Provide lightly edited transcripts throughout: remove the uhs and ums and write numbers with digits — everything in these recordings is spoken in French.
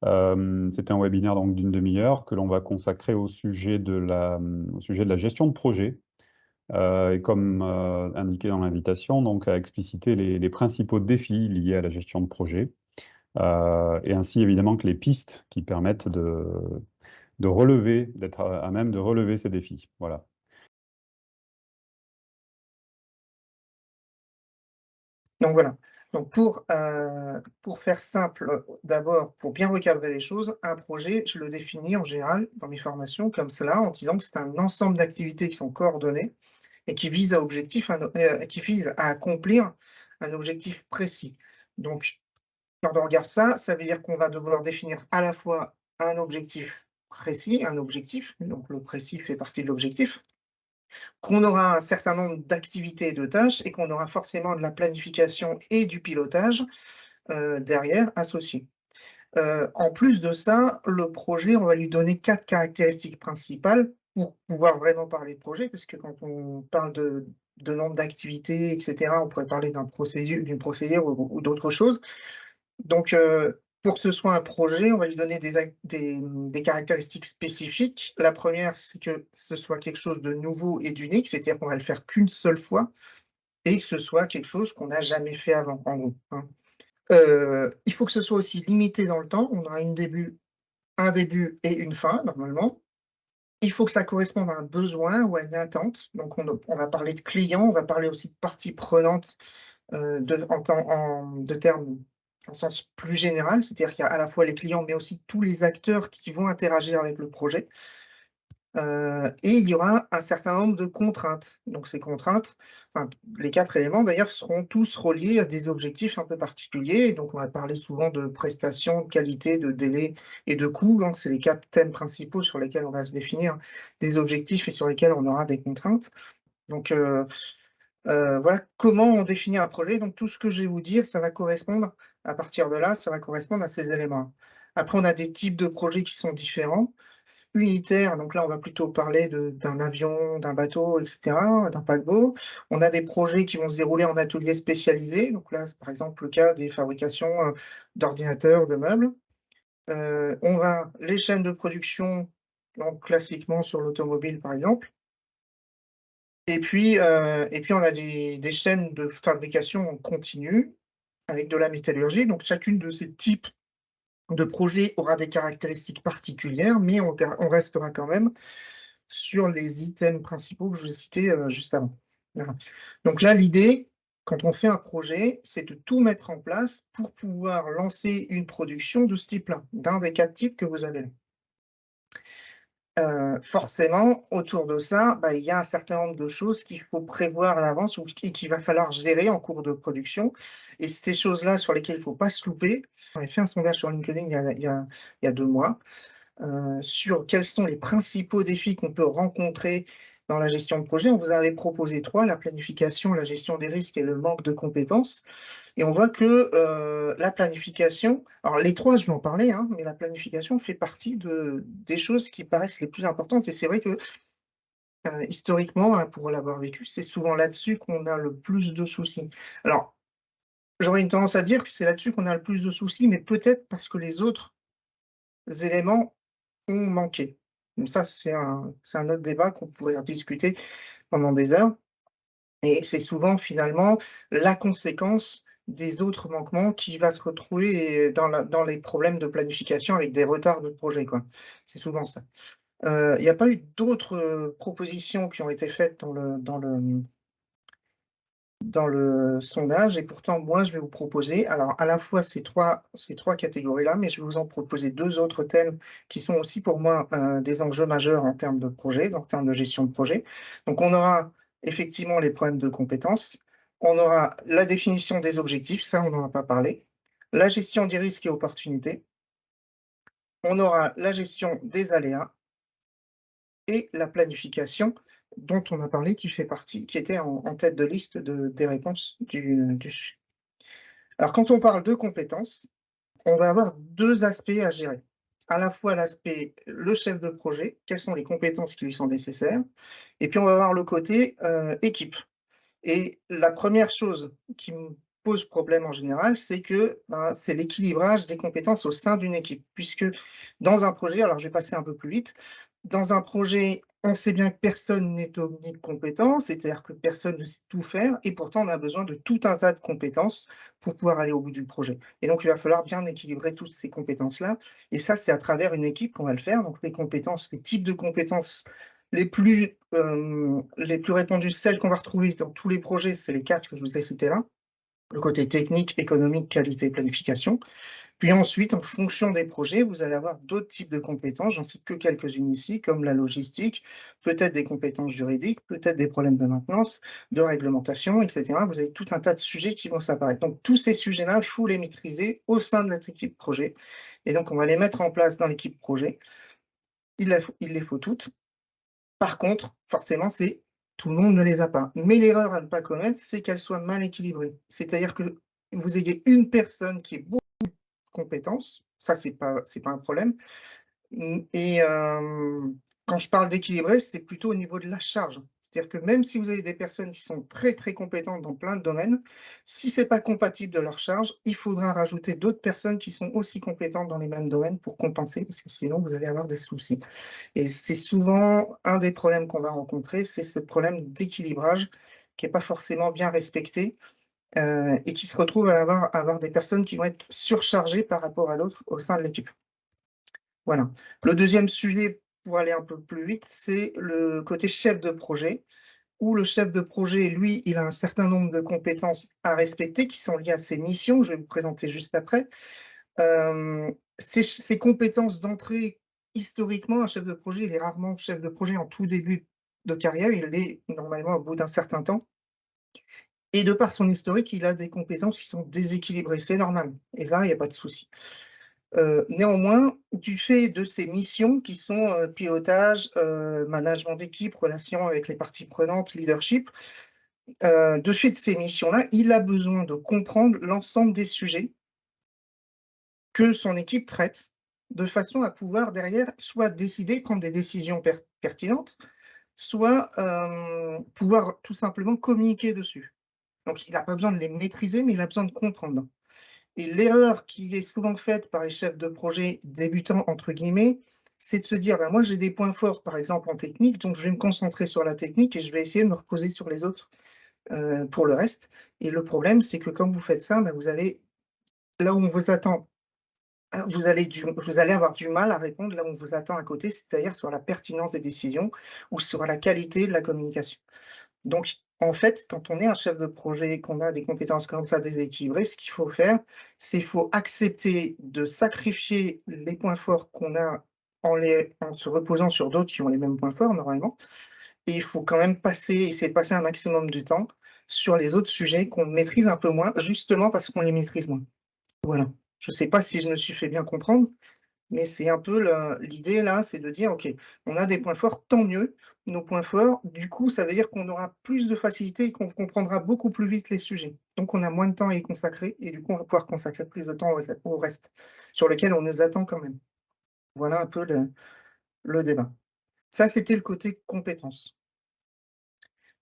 C'est un webinaire donc d'une demi-heure que l'on va consacrer au sujet de la gestion de projet. Et comme indiqué dans l'invitation, donc à expliciter les principaux défis liés à la gestion de projet, et ainsi évidemment que les pistes qui permettent de relever, d'être à même de relever ces défis. Voilà. Donc voilà. Donc pour faire simple, d'abord, pour bien recadrer les choses, un projet, je le définis en général dans mes formations comme cela, en disant que c'est un ensemble d'activités qui sont coordonnées et qui visent à accomplir un objectif précis. Donc quand on regarde ça, ça veut dire qu'on va devoir définir à la fois un objectif précis, un objectif, donc le précis fait partie de l'objectif, qu'on aura un certain nombre d'activités et de tâches et qu'on aura forcément de la planification et du pilotage, derrière associés. En plus de ça, le projet, on va lui donner 4 caractéristiques principales pour pouvoir vraiment parler de projet, parce que quand on parle de nombre d'activités et cetera, on pourrait parler d'une procédure ou d'autre chose. Donc, pour que ce soit un projet, on va lui donner des caractéristiques spécifiques. La première, c'est que ce soit quelque chose de nouveau et d'unique, c'est-à-dire qu'on va le faire qu'une seule fois et que ce soit quelque chose qu'on n'a jamais fait avant, en gros, hein. Il faut que ce soit aussi limité dans le temps. On a un début et une fin, normalement. Il faut que ça corresponde à un besoin ou à une attente. Donc on va parler de clients, on va parler aussi de parties prenantes, de termes en sens plus général. C'est-à-dire qu'il y a à la fois les clients, mais aussi tous les acteurs qui vont interagir avec le projet. Et il y aura un certain nombre de contraintes. Donc ces contraintes, enfin les 4 éléments d'ailleurs seront tous reliés à des objectifs un peu particuliers. Donc on va parler souvent de prestations, de qualité, de délai et de coût. Donc c'est les 4 thèmes principaux sur lesquels on va se définir des objectifs et sur lesquels on aura des contraintes. Donc voilà comment on définit un projet. Donc tout ce que je vais vous dire, ça va correspondre à partir de là, ça va correspondre à ces éléments. Après on a des types de projets qui sont différents. Unitaire, donc là, on va plutôt parler d'un avion, d'un bateau et cetera, d'un paquebot. On a des projets qui vont se dérouler en ateliers spécialisés, donc là, c'est par exemple le cas des fabrications, d'ordinateurs, de meubles. Les chaînes de production, donc classiquement sur l'automobile, par exemple. Et puis on a des chaînes de fabrication en continu avec de la métallurgie, donc chacune de ces types de projets aura des caractéristiques particulières, mais on restera quand même sur les items principaux que je vous ai cités, juste avant. Voilà. Donc là, l'idée, quand on fait un projet, c'est de tout mettre en place pour pouvoir lancer une production de ce type-là, d'un des 4 types que vous avez là. Forcément, autour de ça, bah, il y a un certain nombre de choses qu'il faut prévoir à l'avance ou qu'il va falloir gérer en cours de production et ces choses-là sur lesquelles il ne faut pas se louper. On avait fait un sondage sur LinkedIn il y a 2 mois, sur quels sont les principaux défis qu'on peut rencontrer dans la gestion de projet. On vous avait proposé 3: la planification, la gestion des risques et le manque de compétences. Et on voit que, la planification, alors les 3 je vais en parler, hein, mais la planification fait partie des choses qui paraissent les plus importantes et c'est vrai que, historiquement, hein, pour l'avoir vécu, c'est souvent là-dessus qu'on a le plus de soucis. Alors, j'aurais une tendance à dire que c'est là-dessus qu'on a le plus de soucis, mais peut-être parce que les autres éléments ont manqué. Donc ça, c'est un autre débat qu'on pourrait en discuter pendant des heures et c'est souvent finalement la conséquence des autres manquements qui va se retrouver dans les problèmes de planification avec des retards de projet, quoi. C'est souvent ça. Il n'y a pas eu d'autres, propositions qui ont été faites dans le sondage et pourtant moi je vais vous proposer alors à la fois ces trois catégories-là, mais je vais vous en proposer 2 autres thèmes qui sont aussi pour moi, des enjeux majeurs en termes de projet, en termes de gestion de projet. Donc on aura effectivement les problèmes de compétences, on aura la définition des objectifs, ça on n'en a pas parlé, la gestion des risques et opportunités, on aura la gestion des aléas et la planification dont on a parlé qui était en tête de liste des réponses du alors quand on parle de compétences, on va avoir 2 aspects à gérer. À la fois l'aspect, le chef de projet, quelles sont les compétences qui lui sont nécessaires? Et puis on va avoir le côté, équipe. Et la première chose qui me pose problème en général, c'est que, ben, c'est l'équilibrage des compétences au sein d'une équipe. Puisque dans un projet, alors je vais passer un peu plus vite, dans un projet, on sait bien que personne n'est omnicompétent, c'est-à-dire que personne ne sait tout faire et pourtant on a besoin de tout un tas de compétences pour pouvoir aller au bout du projet. Et donc il va falloir bien équilibrer toutes ces compétences-là et ça, c'est à travers une équipe qu'on va le faire. Donc les compétences, les types de compétences les plus répandues, celles qu'on va retrouver dans tous les projets, c'est les 4 que je vous ai cités là. Le côté technique, économique, qualité et planification. Puis ensuite, en fonction des projets, vous allez avoir d'autres types de compétences. J'en cite que quelques-unes ici, comme la logistique, peut-être des compétences juridiques, peut-être des problèmes de maintenance, de réglementation, et cetera. Vous avez tout un tas de sujets qui vont s'apparaître. Donc tous ces sujets-là, il faut les maîtriser au sein de notre équipe projet et donc on va les mettre en place dans l'équipe projet. Il les faut toutes. Par contre, forcément, c'est tout le monde ne les a pas. Mais l'erreur à ne pas commettre, c'est qu'elles soient mal équilibrées. C'est-à-dire que vous ayez une personne qui ait beaucoup de compétences, ça c'est pas un problème. Quand je parle d'équilibrer, c'est plutôt au niveau de la charge. C'est-à-dire que même si vous avez des personnes qui sont très, très compétentes dans plein de domaines, si c'est pas compatible de leur charge, il faudra rajouter d'autres personnes qui sont aussi compétentes dans les mêmes domaines pour compenser, parce que sinon vous allez avoir des soucis. Et c'est souvent un des problèmes qu'on va rencontrer, c'est ce problème d'équilibrage qui est pas forcément bien respecté, et qui se retrouve à avoir des personnes qui vont être surchargées par rapport à d'autres au sein de l'équipe. Voilà. Le deuxième sujet, pour aller un peu plus vite, c'est le côté chef de projet, où le chef de projet, lui, il a un certain nombre de compétences à respecter qui sont liées à ses missions, je vais vous présenter juste après. Ses compétences d'entrée, historiquement, un chef de projet, il est rarement chef de projet en tout début de carrière, il l'est normalement au bout d'un certain temps et de par son historique, il a des compétences qui sont déséquilibrées, c'est normal et là, il y a pas de souci. Néanmoins, du fait de ses missions qui sont, pilotage, management d'équipe, relations avec les parties prenantes, leadership, de fait de ces missions-là, il a besoin de comprendre l'ensemble des sujets que son équipe traite, de façon à pouvoir derrière soit décider, prendre des décisions pertinentes, soit, pouvoir tout simplement communiquer dessus. Donc il n'a pas besoin de les maîtriser, mais il a besoin de comprendre. Et l'erreur qui est souvent faite par les chefs de projet «débutants» entre guillemets, c'est de se dire: «Bah, moi j'ai des points forts, par exemple en technique, donc je vais me concentrer sur la technique et je vais essayer de me reposer sur les autres, pour le reste». Et le problème, c'est que quand vous faites ça, bah, vous avez là où on vous attend, vous allez avoir du mal à répondre là où on vous attend à côté, c'est-à-dire sur la pertinence des décisions ou sur la qualité de la communication. Donc, en fait, quand on est un chef de projet et qu'on a des compétences comme ça déséquilibrées, ce qu'il faut faire, c'est il faut accepter de sacrifier les points forts qu'on a en se reposant sur d'autres qui ont les mêmes points forts normalement et il faut quand même essayer de passer un maximum de temps sur les autres sujets qu'on maîtrise un peu moins, justement parce qu'on les maîtrise moins. Voilà. Je ne sais pas si je me suis fait bien comprendre? Mais c'est un peu l'idée là, c'est de dire: «OK, on a des points forts, tant mieux. Nos points forts, du coup, ça veut dire qu'on aura plus de facilité et qu'on comprendra beaucoup plus vite les sujets. Donc on a moins de temps à y consacrer et du coup, on va pouvoir consacrer plus de temps au reste, sur lequel on nous attend quand même». Voilà un peu le débat. Ça, c'était le côté compétences.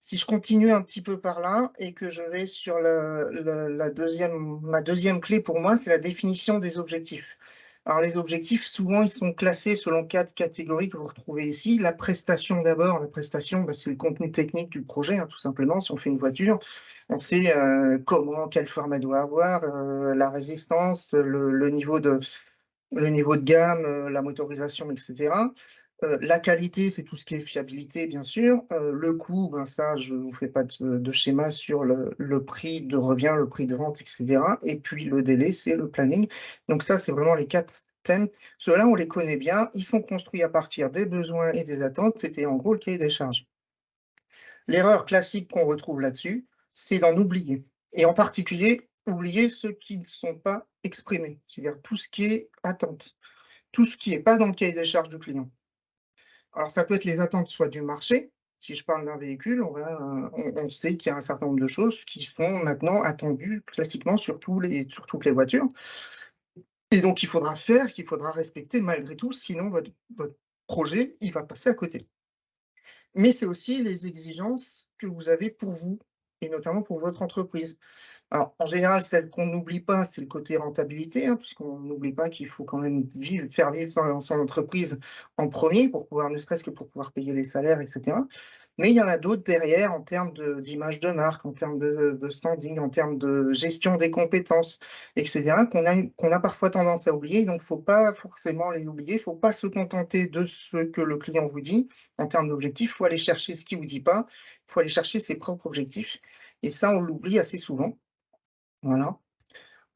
Si je continue un petit peu par là et que je vais sur le la 2e ma deuxième clé pour moi, c'est la définition des objectifs. Alors les objectifs, souvent, ils sont classés selon 4 catégories que vous retrouvez ici. La prestation d'abord, la prestation, bah, c'est le contenu technique du projet, hein, tout simplement. Si on fait une voiture, on sait, comment, quelle forme elle doit avoir, la résistance, le niveau de gamme, la motorisation et cetera. La qualité, c'est tout ce qui est fiabilité, bien sûr. Le coût, ben, ça, je vous fais pas de schéma sur le prix de revient, le prix de vente et cetera et puis le délai, c'est le planning. Donc ça, c'est vraiment les 4 thèmes. Ceux-là, on les connaît bien, ils sont construits à partir des besoins et des attentes. C'était en gros le cahier des charges. L'erreur classique qu'on retrouve là-dessus, c'est d'en oublier et en particulier, oublier ceux qui ne sont pas exprimés, c'est-à-dire tout ce qui est attente, tout ce qui est pas dans le cahier des charges du client. Alors ça peut être les attentes soit du marché, si je parle d'un véhicule, on sait qu'il y a un certain nombre de choses qui sont maintenant attendues classiquement sur toutes les voitures et donc qu'il faudra respecter malgré tout, sinon votre projet, il va passer à côté. Mais c'est aussi les exigences que vous avez pour vous et notamment pour votre entreprise. Alors, en général, celle qu'on n'oublie pas, c'est le côté rentabilité, hein, puisqu'on n'oublie pas qu'il faut quand même faire vivre son entreprise en premier pour pouvoir ne serait-ce que pour pouvoir payer les salaires et cetera. Mais il y en a d'autres derrière en termes d'image de marque, en termes de standing, en termes de gestion des compétences et cetera, qu'on a parfois tendance à oublier. Donc faut pas forcément les oublier, faut pas se contenter de ce que le client vous dit en termes d'objectifs, faut aller chercher ce qu'il vous dit pas, il faut aller chercher ses propres objectifs et ça, on l'oublie assez souvent. Voilà.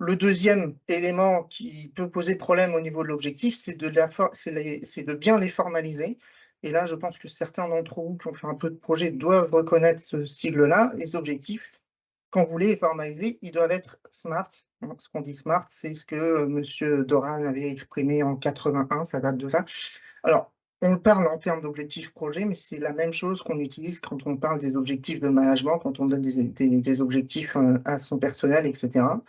Le deuxième élément qui peut poser problème au niveau de l'objectif, c'est de la for c'est de bien les formaliser et là, je pense que certains d'entre vous qui ont fait un peu de projet doivent reconnaître ce sigle-là. Les objectifs, quand vous les formalisez, ils doivent être smart. Donc ce qu'on dit smart, c'est ce que, monsieur Doran avait exprimé en 81, ça date de ça. Alors, on parle en termes d'objectifs projet, mais c'est la même chose qu'on utilise quand on parle des objectifs de management, quand on donne des objectifs, à son personnel et cetera.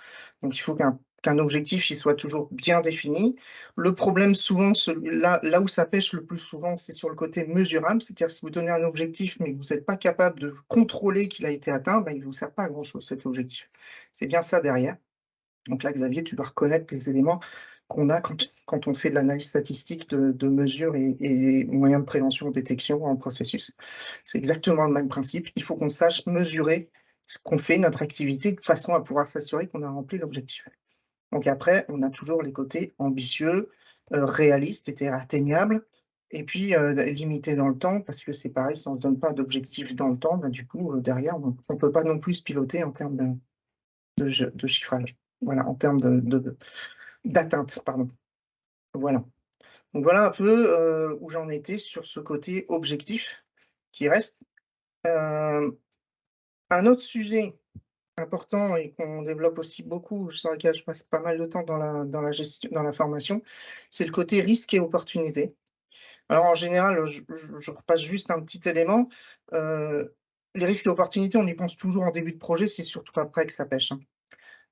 Donc il faut qu'un objectif, il soit toujours bien défini. Le problème souvent, là où ça pêche le plus souvent, c'est sur le côté mesurable. C'est-à-dire si vous donnez un objectif, mais que vous n'êtes pas capable de contrôler qu'il a été atteint, ben, il ne vous sert pas à grand chose cet objectif. C'est bien ça derrière. Donc là, Xavier, tu dois reconnaître les éléments qu'on a quand on fait de l'analyse statistique de mesures et moyens de prévention, détection en processus. C'est exactement le même principe. Il faut qu'on sache mesurer ce qu'on fait, notre activité, de façon à pouvoir s'assurer qu'on a rempli l'objectif. Donc après, on a toujours les côtés ambitieux, réalistes, c'est-à-dire atteignables et puis, limités dans le temps parce que c'est pareil, si on ne se donne pas d'objectif dans le temps, bah, du coup, derrière, on ne peut pas non plus se piloter en termes de chiffrage. Voilà, en termes d'atteinte, pardon. Voilà. Donc voilà un peu, où j'en étais sur ce côté objectif qui reste. Hem, un autre sujet important et qu'on développe aussi beaucoup, sur lequel je passe pas mal de temps dans la formation, c'est le côté risque et opportunité. Alors en général, je repasse juste un petit élément, heu, les risques et opportunités, on y pense toujours en début de projet, c'est surtout après que ça pêche, hein.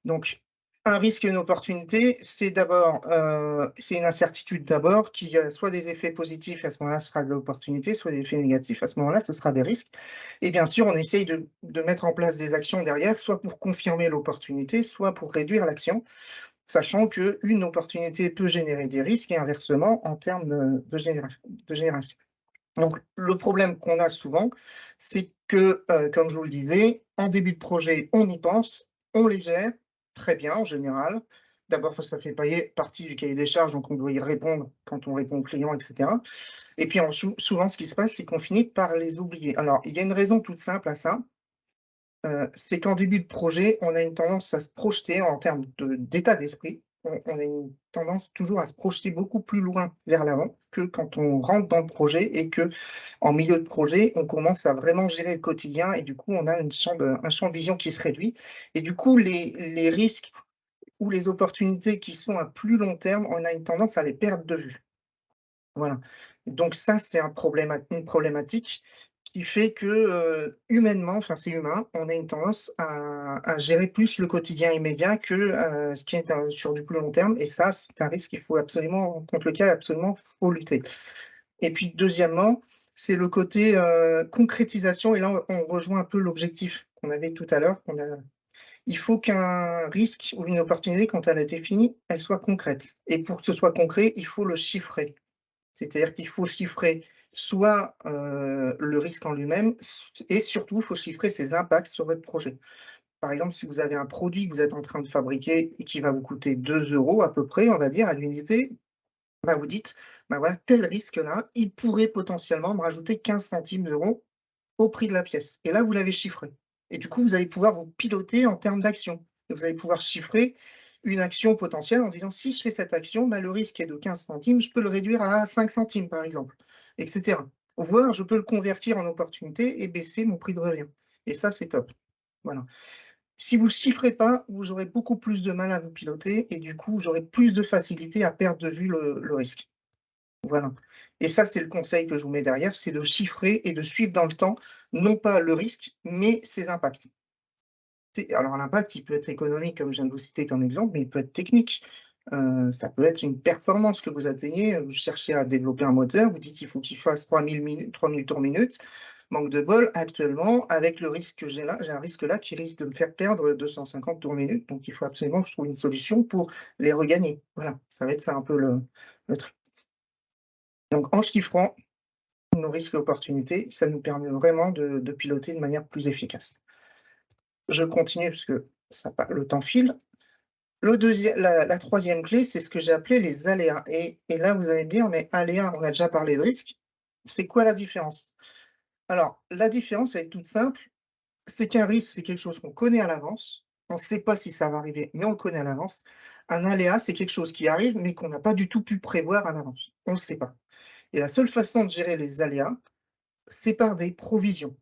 Donc, un risque et une opportunité, c'est une incertitude d'abord qui a soit des effets positifs, à ce moment-là, ce sera de l'opportunité, soit des effets négatifs, à ce moment-là, ce sera des risques. Et bien sûr, on essaye de mettre en place des actions derrière, soit pour confirmer l'opportunité, soit pour réduire l'action, sachant qu'une opportunité peut générer des risques et inversement en termes de génération. Donc le problème qu'on a souvent, c'est que, comme je vous le disais, en début de projet, on y pense, on les gère, très bien en général. D'abord parce que ça fait partie du cahier des charges, donc on doit y répondre quand on répond aux clients et cetera. Et puis souvent ce qui se passe, c'est qu'on finit par les oublier. Alors il y a une raison toute simple à ça, c'est qu'en début de projet, on a une tendance à se projeter en termes d'état d'esprit. On a une tendance toujours à se projeter beaucoup plus loin vers l'avant que quand on rentre dans le projet et que en milieu de projet, on commence à vraiment gérer le quotidien et du coup, on a un champ de vision qui se réduit et du coup, les risques ou les opportunités qui sont à plus long terme, on a une tendance à les perdre de vue. Voilà. Donc ça, c'est une problématique qui fait que, humainement, enfin c'est humain, on a une tendance à gérer plus le quotidien immédiat que, ce qui est, sur du plus long terme et ça, c'est un risque qu'il faut absolument contre lequel absolument faut lutter. Et puis deuxièmement, c'est le côté, concrétisation et là, on rejoint un peu l'objectif qu'on avait tout à l'heure, il faut qu'un risque ou une opportunité, quand elle est définie, elle soit concrète et pour que ce soit concret, il faut le chiffrer. C'est-à-dire qu'il faut chiffrer soit, le risque en lui-même et surtout, il faut chiffrer ses impacts sur votre projet. Par exemple, si vous avez un produit que vous êtes en train de fabriquer et qui va vous coûter 2 € à peu près, on va dire, à l'unité, bah, vous dites: «Bah, voilà, tel risque-là, il pourrait potentiellement me rajouter 15 centimes d'euros au prix de la pièce» et là, vous l'avez chiffré et du coup, vous allez pouvoir vous piloter en termes d'action et vous allez pouvoir chiffrer une action potentielle en disant: «Si je fais cette action, bah, le risque est de 15 centimes, je peux le réduire à 5 centimes», par exemple et cetera. Voire je peux le convertir en opportunité et baisser mon prix de revient et ça, c'est top. Voilà. Si vous ne le chiffrez pas, vous aurez beaucoup plus de mal à vous piloter et du coup, vous aurez plus de facilité à perdre de vue le risque. Voilà et ça, c'est le conseil que je vous mets derrière, c'est de chiffrer et de suivre dans le temps, non pas le risque, mais ses impacts. Alors l'impact, il peut être économique, comme je viens de vous citer comme exemple, mais il peut être technique. Ça peut être une performance que vous atteignez, vous cherchez à développer un moteur, vous dites: «Il faut qu'il fasse 3000 tours minute». Manque de bol, actuellement, avec le risque que j'ai là, j'ai un risque là qui risque de me faire perdre 250 tours minute, donc il faut absolument que je trouve une solution pour les regagner. Voilà, ça va être ça un peu le truc. Donc en chiffrant nos risques et opportunités, ça nous permet vraiment de piloter de manière plus efficace. Je continue parce que ça pa le temps file. La 3e clé, c'est ce que j'ai appelé les aléas et là, vous allez me dire: «Mais aléas, on a déjà parlé de risques, c'est quoi la différence?» Alors, la différence, elle est toute simple, c'est qu'un risque, c'est quelque chose qu'on connaît à l'avance. On ne sait pas si ça va arriver, mais on le connaît à l'avance. Un aléa, c'est quelque chose qui arrive, mais qu'on n'a pas du tout pu prévoir à l'avance. On ne le sait pas et la seule façon de gérer les aléas, c'est par des provisions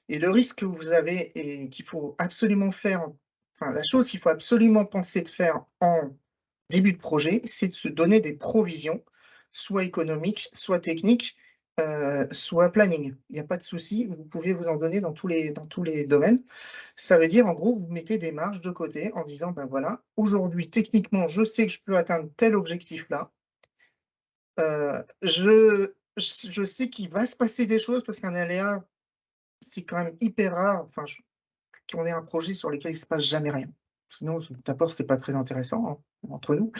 et le risque que vous avez et qu'il faut absolument faire, enfin, la chose qu'il faut absolument penser de faire en début de projet, c'est de se donner des provisions, soit économiques, soit techniques, soit planning. Il y a pas de souci, vous pouvez vous en donner dans tous les domaines. Ça veut dire, en gros, vous mettez des marges de côté en disant: «Ben, voilà, aujourd'hui, techniquement, je sais que je peux atteindre tel objectif-là. Je sais qu'il va se passer des choses» parce qu'un aléa, c'est quand même hyper rare, enfin, qu'on ait un projet sur lequel il se passe jamais rien. Sinon, d'abord, c'est pas très intéressant, hein, entre nous.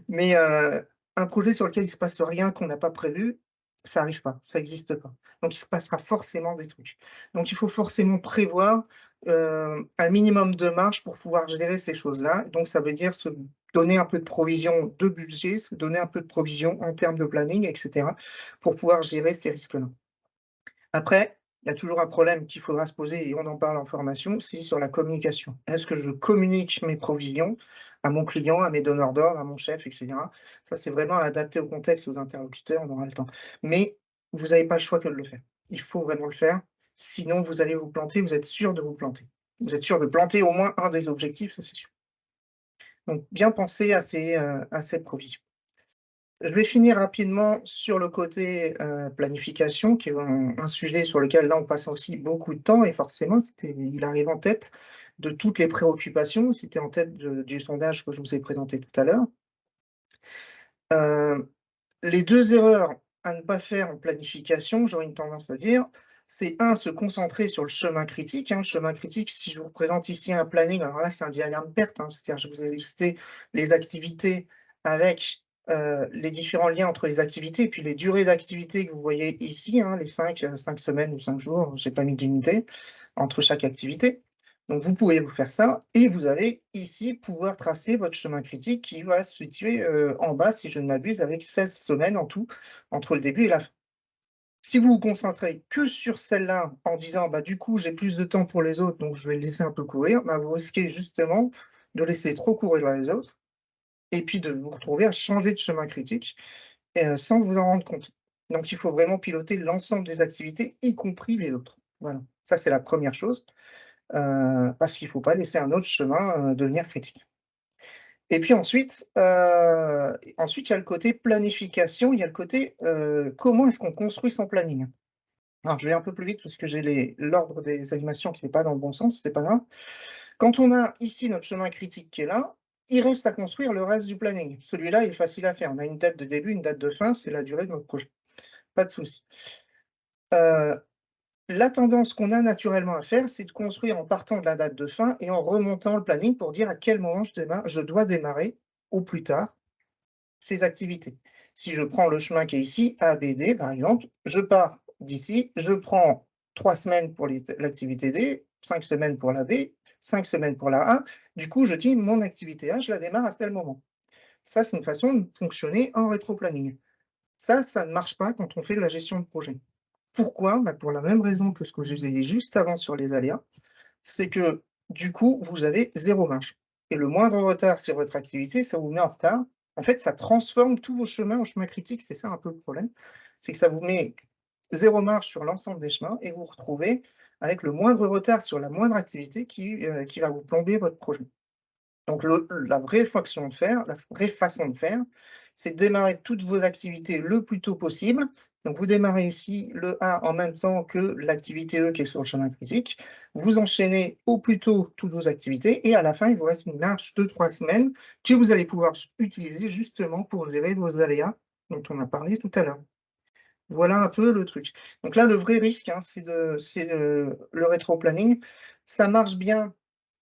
Mais un projet sur lequel il se passe rien, qu'on n'a pas prévu, ça arrive pas, ça existe pas. Donc il se passera forcément des trucs. Donc il faut forcément prévoir, un minimum de marge pour pouvoir gérer ces choses-là. Donc ça veut dire se donner un peu de provision de budget, se donner un peu de provision en termes de planning et cetera, pour pouvoir gérer ces risques-là. Après, il y a toujours un problème qu'il faudra se poser et on en parle en formation, c'est sur la communication. Est-ce que je communique mes provisions à mon client, à mes donneurs d'ordre, à mon chef et cetera? Ça, c'est vraiment adapté au contexte, aux interlocuteurs, on aura le temps. Mais vous n'avez pas le choix que de le faire. Il faut vraiment le faire, sinon vous allez vous planter, vous êtes sûr de vous planter. Vous êtes sûr de planter au moins un des objectifs, ça c'est sûr. Donc bien penser à ces provisions. Je vais finir rapidement sur le côté, planification qui est un sujet sur lequel là on passe aussi beaucoup de temps et forcément il arrive en tête de toutes les préoccupations, c'était en tête du sondage que je vous ai présenté tout à l'heure. Heu, les 2 erreurs à ne pas faire en planification, j'aurais une tendance à dire, c'est un se concentrer sur le chemin critique, hein. Le chemin critique, si je vous représente ici un planning, alors là, c'est un diagramme PERT, hein, c'est-à-dire je vous ai listé les activités avec, les différents liens entre les activités et puis les durées d'activité que vous voyez ici, hein, les 5 semaines ou 5 jours, j'ai pas mis d'unité entre chaque activité. Donc vous pouvez vous faire ça et vous allez ici pouvoir tracer votre chemin critique qui va se situer, en bas, si je ne m'abuse, avec 16 semaines en tout, entre le début et la fin. Si vous vous concentrez que sur celle-là en disant: «Bah, du coup, j'ai plus de temps pour les autres, donc je vais le laisser un peu courir», bah, vous risquez justement de laisser trop courir les autres et puis de vous retrouver à changer de chemin critique, sans vous en rendre compte. Donc il faut vraiment piloter l'ensemble des activités, y compris les autres. Voilà, ça c'est la première chose. Parce qu'il ne faut pas laisser un autre chemin, devenir critique. Et puis ensuite il y a le côté planification, il y a le côté, comment est-ce qu'on construit son planning? Alors je vais un peu plus vite parce que j'ai l'ordre des animations qui n'est pas dans le bon sens, c'est pas grave. Quand on a ici notre chemin critique qui est là, il reste à construire le reste du planning. Celui-là, il est facile à faire. On a une date de début, une date de fin, c'est la durée de notre projet. Pas de souci. Heu La tendance qu'on a naturellement à faire, c'est de construire en partant de la date de fin et en remontant le planning pour dire à quel moment je dois démarrer au plus tard ces activités. Si je prends le chemin qui est ici, A, B, D par exemple, je pars d'ici, je prends 3 semaines pour l'activité D, 5 semaines pour la B, 5 semaines pour la A. Du coup, je dis mon activité A, je la démarre à tel moment. Ça, c'est une façon de fonctionner en rétro-planning. Ça ne marche pas quand on fait de la gestion de projet. Pourquoi? Bah, pour la même raison que ce que je disais juste avant sur les aléas, c'est que, du coup, vous avez zéro marge et le moindre retard sur votre activité, ça vous met en retard. En fait, ça transforme tous vos chemins en chemins critiques, c'est ça un peu le problème. C'est que ça vous met zéro marge sur l'ensemble des chemins et vous vous retrouvez avec le moindre retard sur la moindre activité qui va vous plomber votre projet. Donc la vraie façon de faire, la vraie façon de faire, c'est de démarrer toutes vos activités le plus tôt possible. Donc vous démarrez ici le A en même temps que l'activité E qui est sur le chemin critique. Vous enchaînez au plus tôt toutes vos activités et à la fin, il vous reste une marge de 3 semaines que vous allez pouvoir utiliser justement pour gérer vos aléas dont on a parlé tout à l'heure. Voilà un peu le truc. Donc là, le vrai risque, hein, le rétro-planning. Ça marche bien,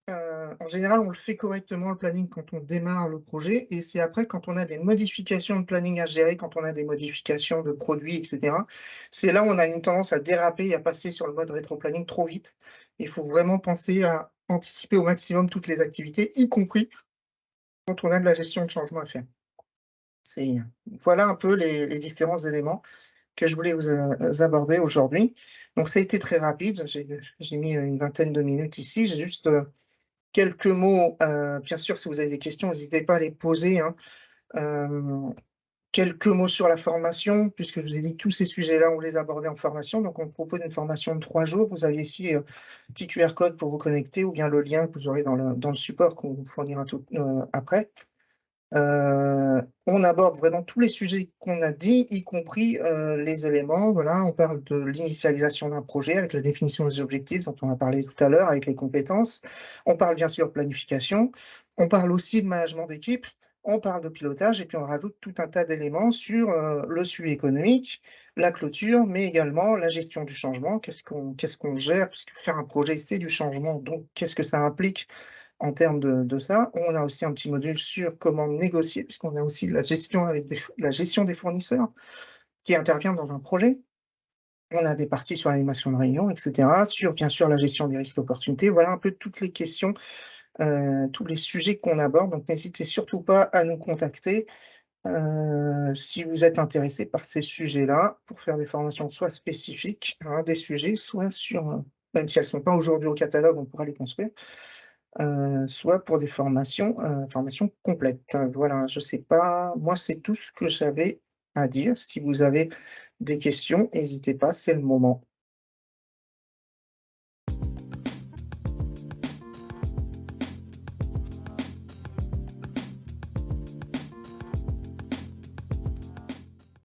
en général, on le fait correctement le planning quand on démarre le projet et c'est après quand on a des modifications de planning à gérer, quand on a des modifications de produits et cetera, c'est là où on a une tendance à déraper et à passer sur le mode rétro-planning trop vite. Il faut vraiment penser à anticiper au maximum toutes les activités, y compris quand on a de la gestion de changement à faire. C'est Voilà un peu les différents éléments que je voulais vous aborder aujourd'hui. Donc ça a été très rapide, j'ai mis, une vingtaine de minutes ici. J'ai juste, quelques mots, bien sûr, si vous avez des questions, n'hésitez pas à les poser, hein. Hem, Quelques mots sur la formation, puisque je vous ai dit que tous ces sujets-là, on les abordait en formation. Donc on propose une formation de 3 jours. Vous avez ici, petit QR code pour vous connecter ou bien le lien que vous aurez dans le support qu'on vous fournira tout après. On aborde vraiment tous les sujets qu'on a dit, y compris, les éléments, voilà, on parle de l'initialisation d'un projet avec la définition des objectifs dont on a parlé tout à l'heure avec les compétences. On parle bien sûr planification, on parle aussi de management d'équipe, on parle de pilotage et puis on rajoute tout un tas d'éléments sur, le suivi économique, la clôture, mais également la gestion du changement. Qu'est-ce qu'on gère? Puisque faire un projet, c'est du changement, donc qu'est-ce que ça implique? En termes de ça, on a aussi un petit module sur comment négocier, puisqu'on a aussi la gestion des fournisseurs qui intervient dans un projet. On a des parties sur l'animation de réunion et cetera, sur bien sûr la gestion des risques opportunités. Voilà un peu toutes les questions, tous les sujets qu'on aborde, donc n'hésitez surtout pas à nous contacter, si vous êtes intéressé par ces sujets-là, pour faire des formations soit spécifiques à un des sujets, soit sur, même si elles ne sont pas aujourd'hui au catalogue, on pourra les construire. Soit pour des formations complètes. Voilà, je sais pas, moi, c'est tout ce que j'avais à dire. Si vous avez des questions, hésitez pas, c'est le moment.